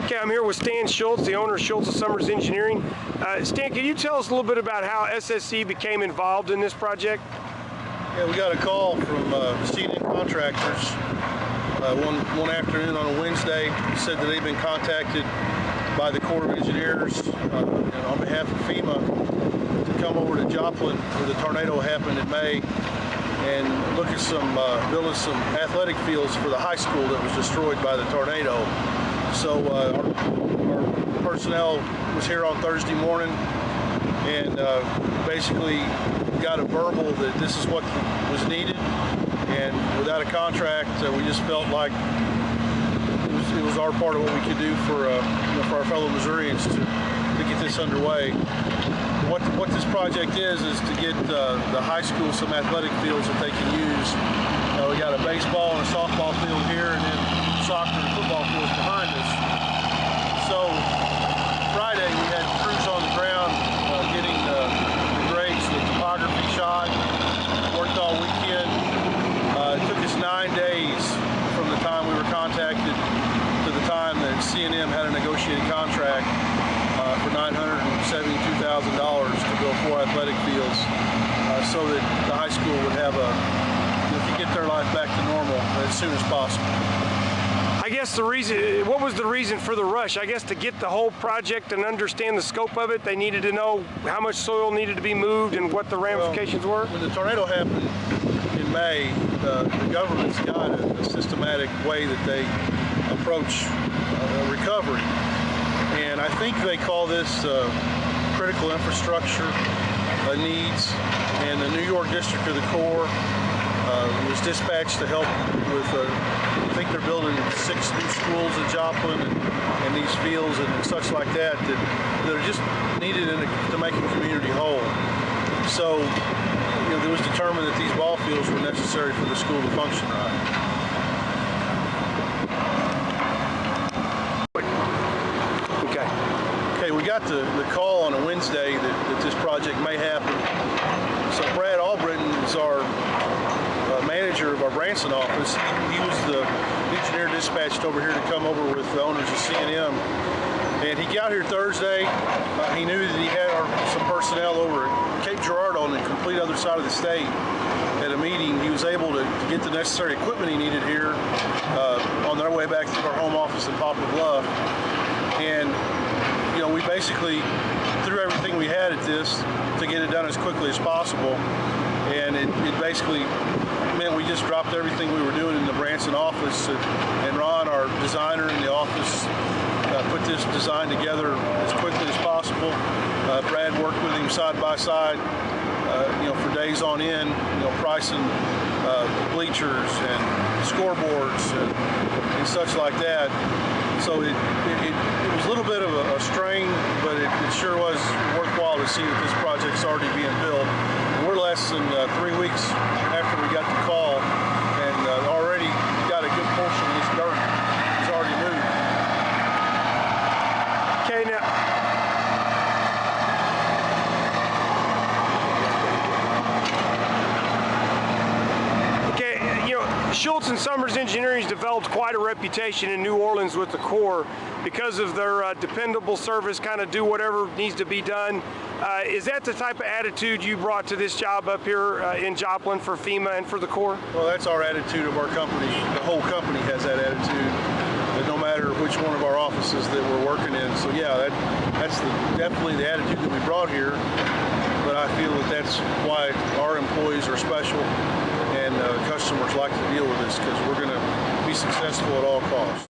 Okay, I'm here with Stan Schultz, the owner of Schultz and Summers Engineering. Stan, can you tell us a little bit about how SSE became involved in this project? Yeah, we got a call from C&M contractors one afternoon on a Wednesday. Said that they've been contacted by the Corps of Engineers and on behalf of FEMA to come over to Joplin, where the tornado happened in May, and look at building some athletic fields for the high school that was destroyed by the tornado. So our personnel was here on Thursday morning and basically got a verbal that this is what was needed, and without a contract, we just felt like it was our part of what we could do for our fellow Missourians to get this underway. What this project is to get the high school some athletic fields that they can use. We got a baseball and a softball field here, and then soccer and football fields behind us. So Friday we had crews on the ground getting the grades, the topography shot. Worked all weekend. It took us 9 days from the time we were contacted to the time that C&M had a negotiated contract for $972,000 to build 4 athletic fields, so that the high school would have get their life back to normal as soon as possible. I guess what was the reason for the rush? I guess to get the whole project and understand the scope of it, they needed to know how much soil needed to be moved and what the ramifications were? When the tornado happened in May, the government's got a systematic way that they approach recovery. And I think they call this critical infrastructure needs, and the New York District of the Corps was dispatched to help with, I think they're building 6 new schools in Joplin and these fields and such like that are just needed to make a community whole. So, it was determined that these ball fields were necessary for the school to function right. Okay, we got the call on a Wednesday that this project may happen. So Brad Albritton is our manager of our Branson office. He was the engineer dispatched over here to come over with the owners of C&M. And he got here Thursday. He knew that he had some personnel over at Cape Girardeau on the complete other side of the state at a meeting. He was able to get the necessary equipment he needed here on their way back to our home office in Poplar Bluff. And we basically threw everything we had at this to get it done as quickly as possible. And it basically meant we just dropped everything we were doing in the Branson office, and Ron, our designer in the office, put this design together as quickly as possible. Brad worked with him side by side, for days on end, pricing bleachers and scoreboards and such like that. So it was a little bit of a strain, but it sure was worthwhile to see that this project's already being built. We're less than 3 weeks after we got the call, and already got a good portion of this dirt is already moved. Okay, now. Schultz and Summers Engineering has developed quite a reputation in New Orleans with the Corps because of their dependable service, kind of do whatever needs to be done. Is that the type of attitude you brought to this job up here in Joplin for FEMA and for the Corps? Well, that's our attitude of our company. The whole company has that attitude, that no matter which one of our offices that we're working in. So yeah, that's definitely the attitude that we brought here. But I feel that that's why our employees are special, and customers like to deal with us, because we're going to be successful at all costs.